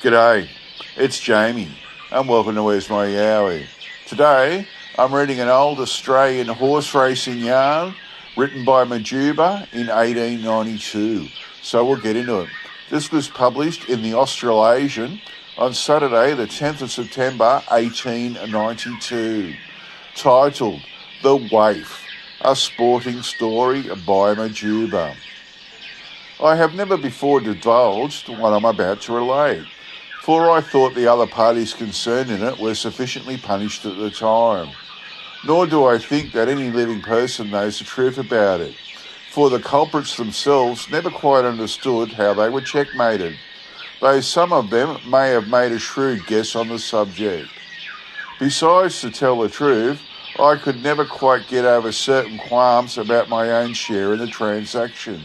G'day, it's Jamie, and welcome to Where's My Yowie. Today, I'm reading an old Australian horse racing yarn written by Majuba in 1892, so we'll get into it. This was published in the Australasian on Saturday, the 10th of September, 1892, titled The Waif, a sporting story by Majuba. I have never before divulged what I'm about to relate, for I thought the other parties concerned in it were sufficiently punished at the time. Nor do I think that any living person knows the truth about it, for the culprits themselves never quite understood how they were checkmated, though some of them may have made a shrewd guess on the subject. Besides, to tell the truth, I could never quite get over certain qualms about my own share in the transaction.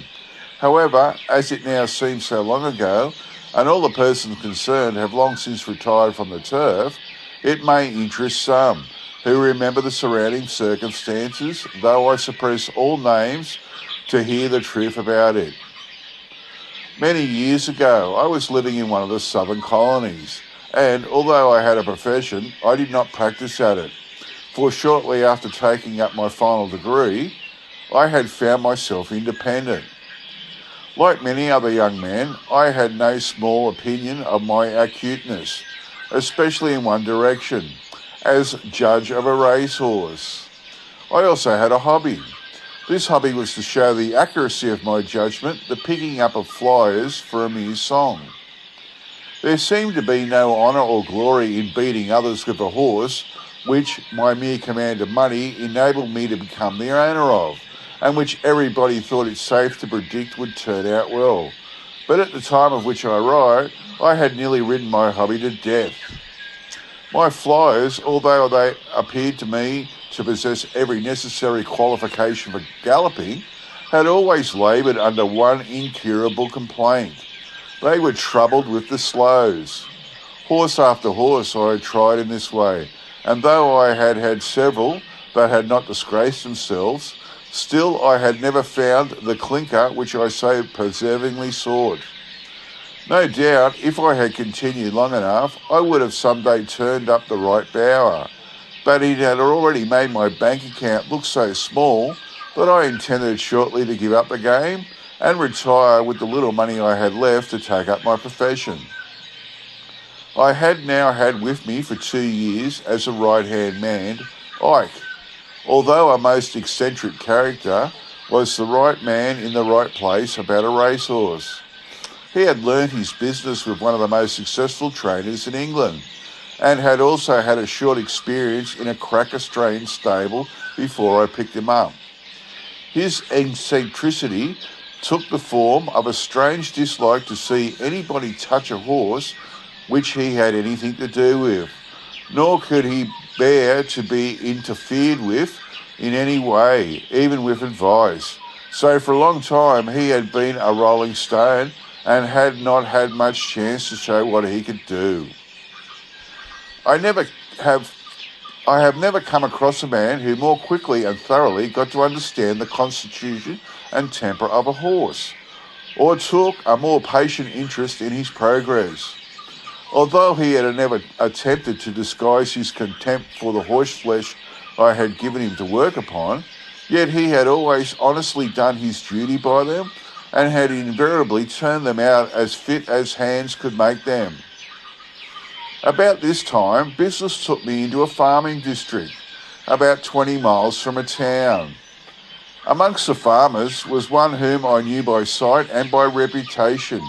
However, as it now seems so long ago, and all the persons concerned have long since retired from the turf, it may interest some who remember the surrounding circumstances, though I suppress all names to hear the truth about it. Many years ago, I was living in one of the southern colonies, and although I had a profession, I did not practice at it, for shortly after taking up my final degree, I had found myself independent. Like many other young men, I had no small opinion of my acuteness, especially in one direction, as judge of a racehorse. I also had a hobby. This hobby was to show the accuracy of my judgment, the picking up of flyers for a mere song. There seemed to be no honour or glory in beating others with a horse, which my mere command of money enabled me to become the owner of, and which everybody thought it safe to predict would turn out well. But at the time of which I write, I had nearly ridden my hobby to death. My flyers, although they appeared to me to possess every necessary qualification for galloping, had always laboured under one incurable complaint. They were troubled with the slows. Horse after horse I had tried in this way, and though I had had several that had not disgraced themselves, still I had never found the clinker which I so perseveringly sought. No doubt, if I had continued long enough, I would have some day turned up the right bower, but it had already made my bank account look so small that I intended shortly to give up the game and retire with the little money I had left to take up my profession. I had now had with me for 2 years as a right-hand man, Ike. Although a most eccentric character, was the right man in the right place about a racehorse. He had learnt his business with one of the most successful trainers in England, and had also had a short experience in a crack Australian stable before I picked him up. His eccentricity took the form of a strange dislike to see anybody touch a horse which he had anything to do with, nor could he bear to be interfered with in any way, even with advice. So for a long time he had been a rolling stone and had not had much chance to show what he could do. I have never come across a man who more quickly and thoroughly got to understand the constitution and temper of a horse, or took a more patient interest in his progress. Although he had never attempted to disguise his contempt for the horseflesh I had given him to work upon, yet he had always honestly done his duty by them, and had invariably turned them out as fit as hands could make them. About this time, business took me into a farming district, about 20 miles from a town. Amongst the farmers was one whom I knew by sight and by reputation.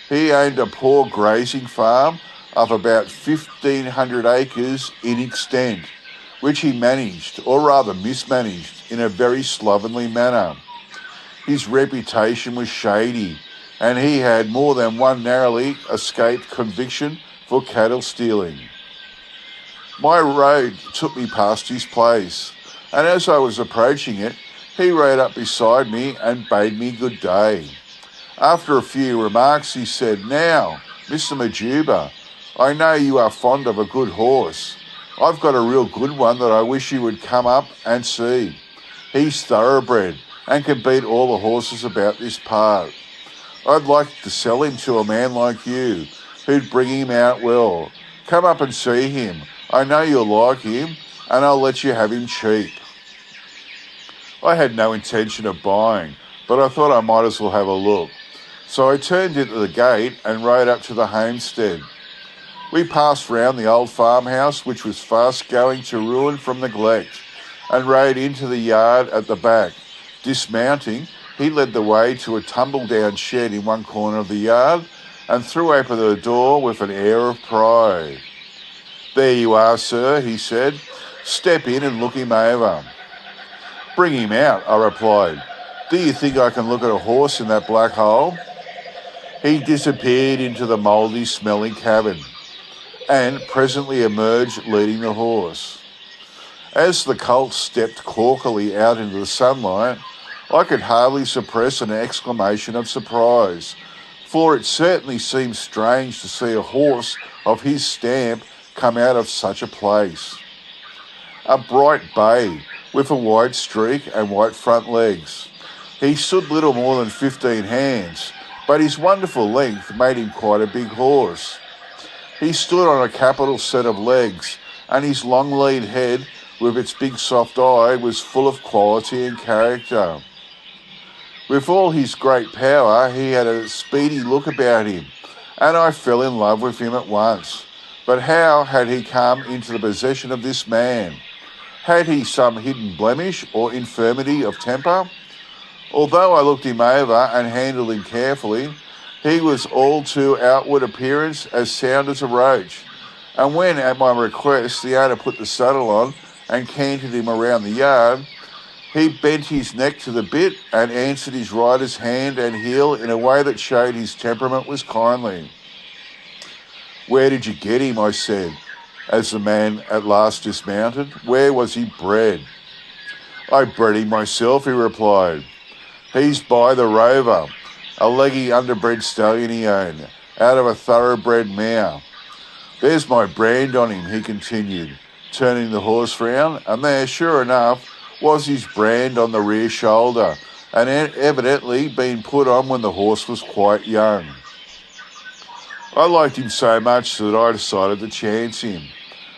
He owned a poor grazing farm of about 1,500 acres in extent, which he managed, or rather mismanaged, in a very slovenly manner. His reputation was shady, and he had more than one narrowly escaped conviction for cattle stealing. My road took me past his place, and as I was approaching it, he rode up beside me and bade me good day. After a few remarks, he said, "Now, Mr. Majuba, I know you are fond of a good horse. I've got a real good one that I wish you would come up and see. He's thoroughbred and can beat all the horses about this part. I'd like to sell him to a man like you, who'd bring him out well. Come up and see him. I know you'll like him, and I'll let you have him cheap. I had no intention of buying, but I thought I might as well have a look. So I turned into the gate and rode up to the homestead. We passed round the old farmhouse, which was fast going to ruin from neglect, and rode into the yard at the back. Dismounting, he led the way to a tumble-down shed in one corner of the yard and threw open the door with an air of pride. "There you are, sir," he said. "Step in and look him over." "Bring him out," I replied. "Do you think I can look at a horse in that black hole?" He disappeared into the mouldy, smelling cabin and presently emerged leading the horse. As the colt stepped corkily out into the sunlight, I could hardly suppress an exclamation of surprise, for it certainly seemed strange to see a horse of his stamp come out of such a place. A bright bay, with a white streak and white front legs. He stood little more than 15 hands, but his wonderful length made him quite a big horse. He stood on a capital set of legs, and his long lean head, with its big soft eye, was full of quality and character. With all his great power, he had a speedy look about him, and I fell in love with him at once. But how had he come into the possession of this man? Had he some hidden blemish or infirmity of temper? Although I looked him over and handled him carefully, he was all to outward appearance as sound as a roach, and when, at my request, the owner put the saddle on and cantered him around the yard, he bent his neck to the bit and answered his rider's hand and heel in a way that showed his temperament was kindly. "Where did you get him?" I said, as the man at last dismounted. "Where was he bred?" "I bred him myself," he replied. "He's by the Rover, a leggy underbred stallion he owned, out of a thoroughbred mare. There's my brand on him," he continued, turning the horse round, and there, sure enough, was his brand on the rear shoulder, and had evidently been put on when the horse was quite young. I liked him so much that I decided to chance him.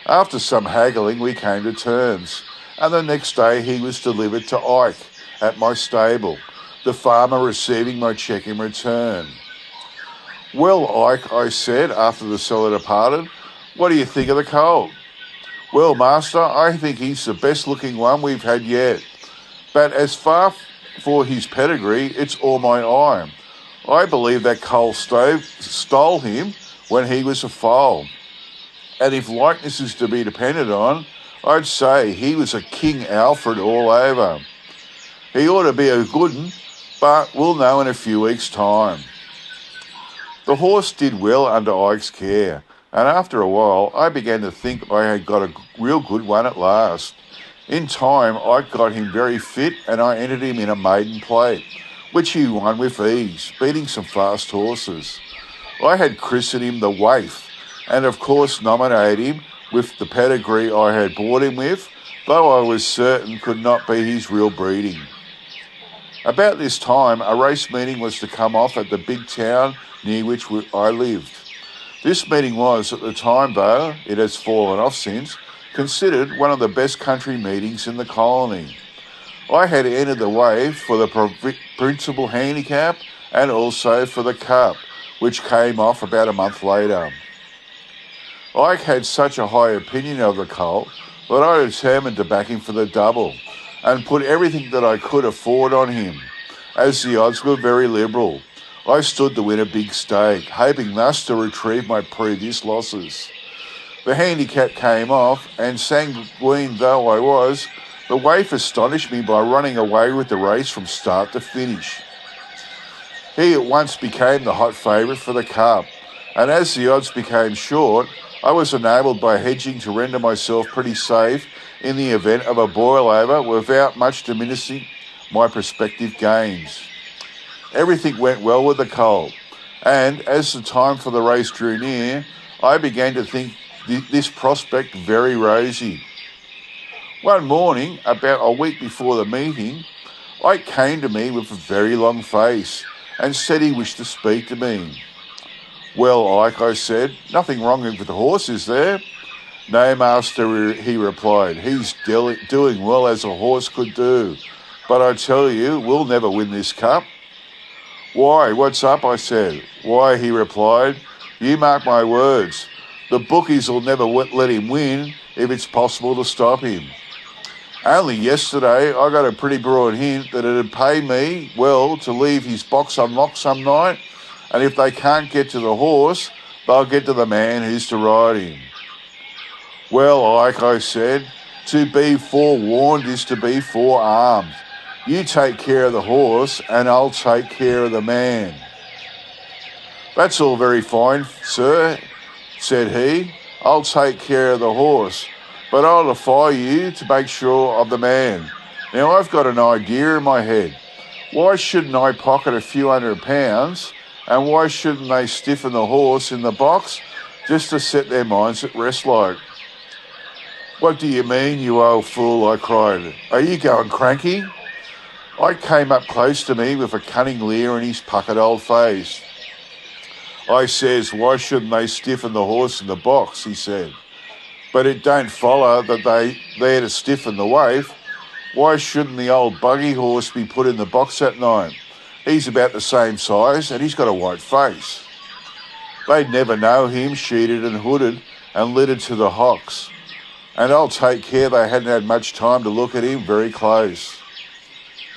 After some haggling, we came to terms, and the next day he was delivered to Ike at my stable, the farmer receiving my cheque in return. "Well, Ike," I said after the seller departed, "what do you think of the colt?" "Well, master, I think he's the best looking one we've had yet. But as far for his pedigree, it's all my eye. I believe that Cole stole him when he was a foal. And if likeness is to be depended on, I'd say he was a King Alfred all over. He ought to be a good un, but we'll know in a few weeks' time." The horse did well under Ike's care, and after a while I began to think I had got a real good one at last. In time I got him very fit, and I entered him in a maiden plate, which he won with ease, beating some fast horses. I had christened him the Waif, and of course nominated him with the pedigree I had bought him with, though I was certain could not be his real breeding. About this time a race meeting was to come off at the big town near which I lived. This meeting was, at the time though it has fallen off since, considered one of the best country meetings in the colony. I had entered the Waif for the principal handicap and also for the cup, which came off about a month later. Ike had such a high opinion of the colt that I determined to back him for the double and put everything that I could afford on him, as the odds were very liberal. I stood to win a big stake, hoping thus to retrieve my previous losses. The handicap came off, and sanguine though I was, the Waif astonished me by running away with the race from start to finish. He at once became the hot favourite for the cup, and as the odds became short, I was enabled by hedging to render myself pretty safe in the event of a boil-over without much diminishing my prospective gains. Everything went well with the colt, and as the time for the race drew near, I began to think this prospect very rosy. One morning, about a week before the meeting, Ike came to me with a very long face and said he wished to speak to me. Well, Ike, I said, nothing wrong with the horse, is there? No, master, he replied. He's doing well as a horse could do. But I tell you, we'll never win this cup. Why, what's up, I said. Why, he replied, you mark my words. The bookies will never let him win if it's possible to stop him. Only yesterday I got a pretty broad hint that it'd pay me well to leave his box unlocked some night, and if they can't get to the horse, they'll get to the man who's to ride him. Well, Ike, I said, to be forewarned is to be forearmed. You take care of the horse and I'll take care of the man. That's all very fine, sir, said he. I'll take care of the horse, but I'll defy you to make sure of the man. Now, I've got an idea in my head. Why shouldn't I pocket a few £100, and why shouldn't they stiffen the horse in the box just to set their minds at rest like? What do you mean, you old fool, I cried. Are you going cranky? Ike came up close to me with a cunning leer in his puckered old face. I says, why shouldn't they stiffen the horse in the box, he said. But it don't follow that they're to stiffen the waif. Why shouldn't the old buggy horse be put in the box that night? He's about the same size and he's got a white face. They'd never know him sheeted and hooded and littered to the hocks. And I'll take care they hadn't had much time to look at him very close.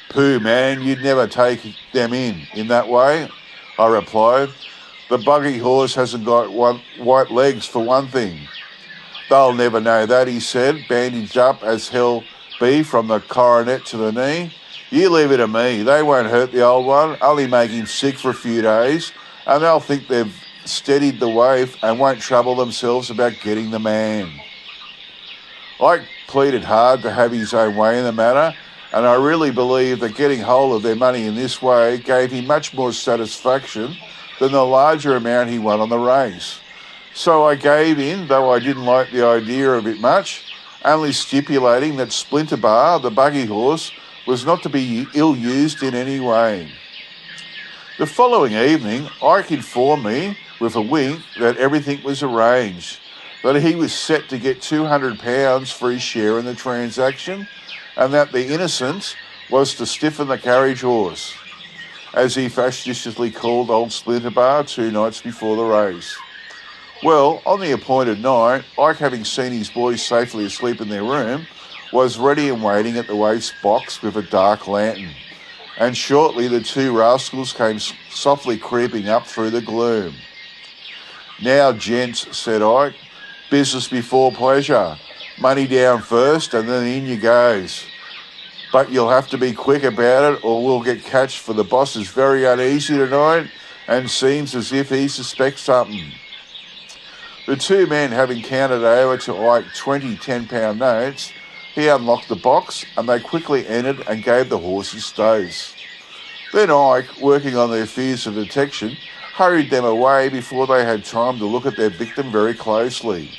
Pooh, man, you'd never take them in that way, I replied. The buggy horse hasn't got white legs for one thing. They'll never know that, he said, bandaged up as hell be from the coronet to the knee. You leave it to me. They won't hurt the old one, only make him sick for a few days, and they'll think they've steadied the waif and won't trouble themselves about getting the man. Ike pleaded hard to have his own way in the matter, and I really believe that getting hold of their money in this way gave him much more satisfaction than the larger amount he won on the race. So I gave in, though I didn't like the idea of it much, only stipulating that Splinterbar, the buggy horse, was not to be ill-used in any way. The following evening, Ike informed me, with a wink, that everything was arranged, that he was set to get £200 for his share in the transaction, and that the innocent was to stiffen the carriage horse, as he facetiously called old Splinterbar 2 nights before the race. Well, on the appointed night, Ike, having seen his boys safely asleep in their room, was ready and waiting at the Waif's box with a dark lantern, and shortly the two rascals came softly creeping up through the gloom. Now, gents, said Ike, business before pleasure. Money down first and then in you goes. But you'll have to be quick about it or we'll get catched, for the boss is very uneasy tonight and seems as if he suspects something. The two men having counted over to Ike 20 £10 notes, he unlocked the box and they quickly entered and gave the horses stows. Then Ike, working on their fears of detection, hurried them away before they had time to look at their victim very closely.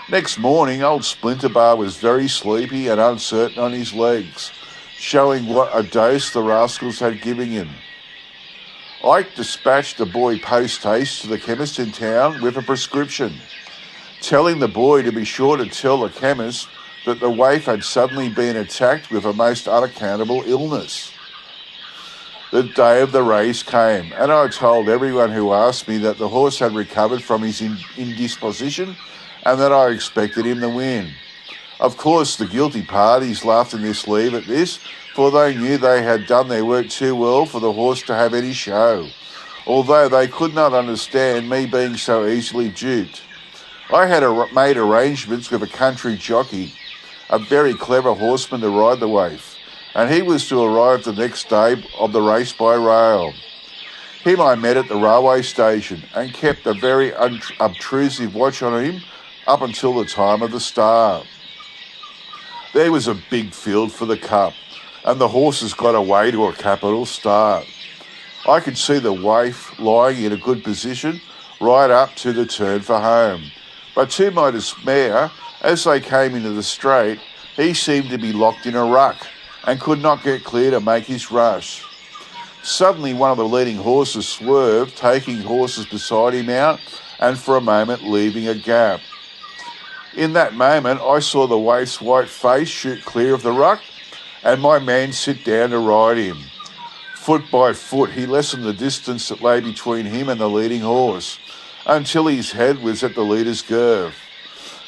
Next morning, old Splinterbar was very sleepy and uncertain on his legs, showing what a dose the rascals had given him. Ike dispatched the boy post-haste to the chemist in town with a prescription, telling the boy to be sure to tell the chemist that the waif had suddenly been attacked with a most unaccountable illness. The day of the race came, and I told everyone who asked me that the horse had recovered from his indisposition and that I expected him to win. Of course, the guilty parties laughed in their sleeve at this, for they knew they had done their work too well for the horse to have any show, although they could not understand me being so easily duped. I had made arrangements with a country jockey, a very clever horseman, to ride the waif, and he was to arrive the next day of the race by rail. Him I met at the railway station and kept a very obtrusive watch on him up until the time of the start. There was a big field for the cup, and the horses got away to a capital start. I could see the waif lying in a good position right up to the turn for home, but to my dismay, as they came into the straight, he seemed to be locked in a ruck and could not get clear to make his rush. Suddenly one of the leading horses swerved, taking horses beside him out and for a moment leaving a gap. In that moment, I saw the waif's white face shoot clear of the ruck and my man sit down to ride him. Foot by foot, he lessened the distance that lay between him and the leading horse until his head was at the leader's girth.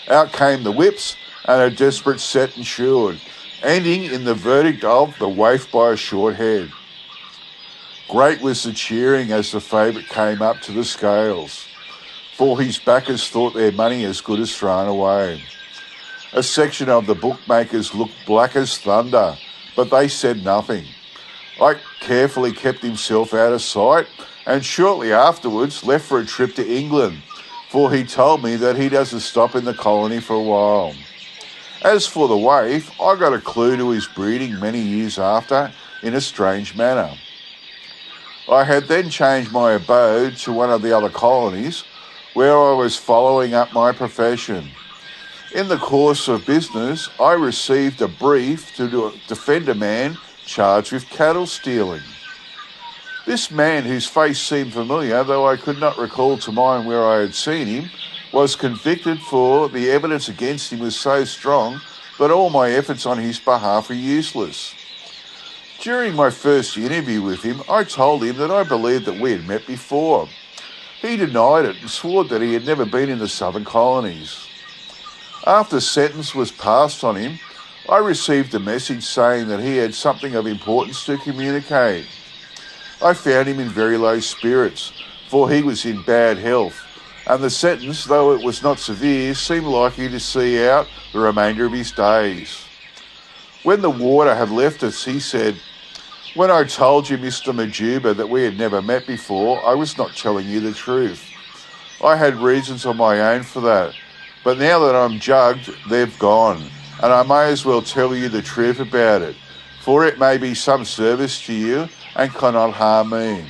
Out came the whips and a desperate set ensued, ending in the verdict of the waif by a short head. Great was the cheering as the favourite came up to the scales, for his backers thought their money as good as thrown away. A section of the bookmakers looked black as thunder, but they said nothing. Ike carefully kept himself out of sight and shortly afterwards left for a trip to England, for he told me that he doesn't stop in the colony for a while. As for the waif, I got a clue to his breeding many years after in a strange manner. I had then changed my abode to one of the other colonies where I was following up my profession. In the course of business, I received a brief to defend a man charged with cattle stealing. This man, whose face seemed familiar, though I could not recall to mind where I had seen him, was convicted, for the evidence against him was so strong that all my efforts on his behalf were useless. During my first interview with him, I told him that I believed that we had met before. He denied it and swore that he had never been in the southern colonies. After sentence was passed on him, I received a message saying that he had something of importance to communicate. I found him in very low spirits, for he was in bad health, and the sentence, though it was not severe, seemed likely to see out the remainder of his days. When the water had left us, he said, "When I told you, Mr. Majuba, that we had never met before, I was not telling you the truth. I had reasons of my own for that, but now that I'm jugged, they've gone, and I may as well tell you the truth about it, for it may be some service to you and cannot harm me.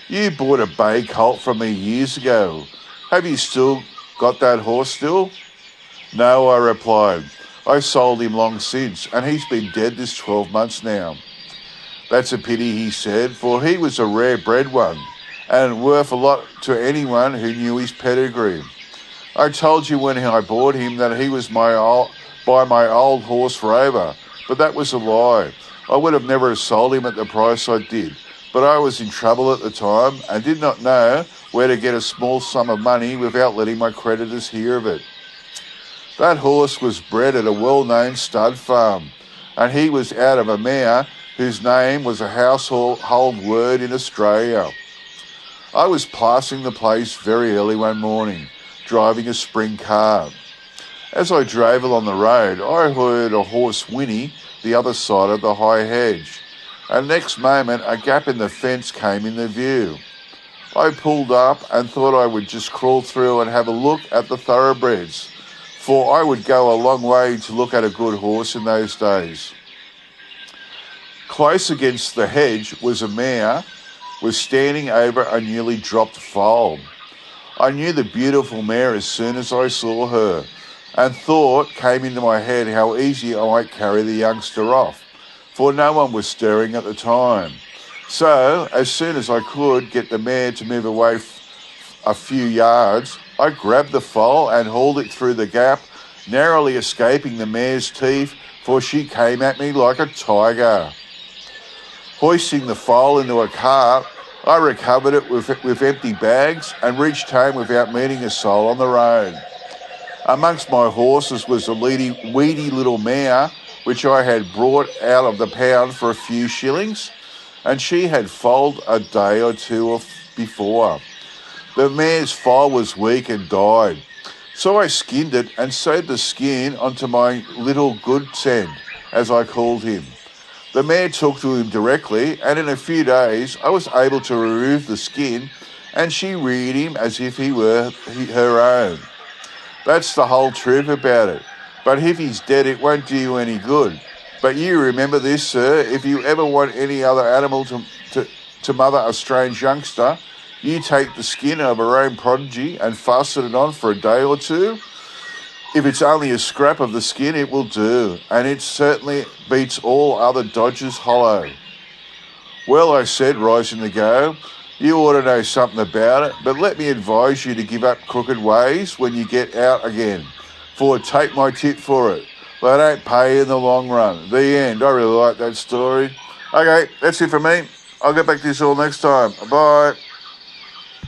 You bought a bay colt from me years ago. Have you still got that horse still?" "No," I replied. "I sold him long since, and he's been dead this 12 months now." "That's a pity," he said, "for he was a rare-bred one, and worth a lot to anyone who knew his pedigree. I told you when I bought him that he was my old horse Rover, but that was a lie. I would have never sold him at the price I did, but I was in trouble at the time and did not know where to get a small sum of money without letting my creditors hear of it. That horse was bred at a well-known stud farm, and he was out of a mare whose name was a household word in Australia. I was passing the place very early one morning, driving a spring car. As I drove along the road, I heard a horse whinny the other side of the high hedge, and next moment a gap in the fence came into view. I pulled up and thought I would just crawl through and have a look at the thoroughbreds, for I would go a long way to look at a good horse in those days. Close against the hedge was a mare, was standing over a newly dropped foal. I knew the beautiful mare as soon as I saw her, and thought came into my head how easy I might carry the youngster off, for no one was stirring at the time. So, as soon as I could get the mare to move away a few yards, I grabbed the foal and hauled it through the gap, narrowly escaping the mare's teeth, for she came at me like a tiger. Hoisting the foal into a cart, I recovered it with empty bags and reached home without meeting a soul on the road. Amongst my horses was a weedy little mare, which I had brought out of the pound for a few shillings, and she had foaled a day or two before. The mare's foal was weak and died, so I skinned it and sewed the skin onto my little goodsend, as I called him. The mare took to him directly, and in a few days I was able to remove the skin, and she reared him as if he were her own. That's the whole truth about it. But if he's dead, it won't do you any good. But you remember this, sir, if you ever want any other animal to mother a strange youngster, you take the skin of her own prodigy and fasten it on for a day or two. If it's only a scrap of the skin, it will do, and it certainly beats all other dodges hollow. Well, I said, rising to go, you ought to know something about it, but let me advise you to give up crooked ways when you get out again. For take my tip for it. They don't pay in the long run. The end. I really like that story. Okay, that's it for me. I'll get back to this all next time. Bye.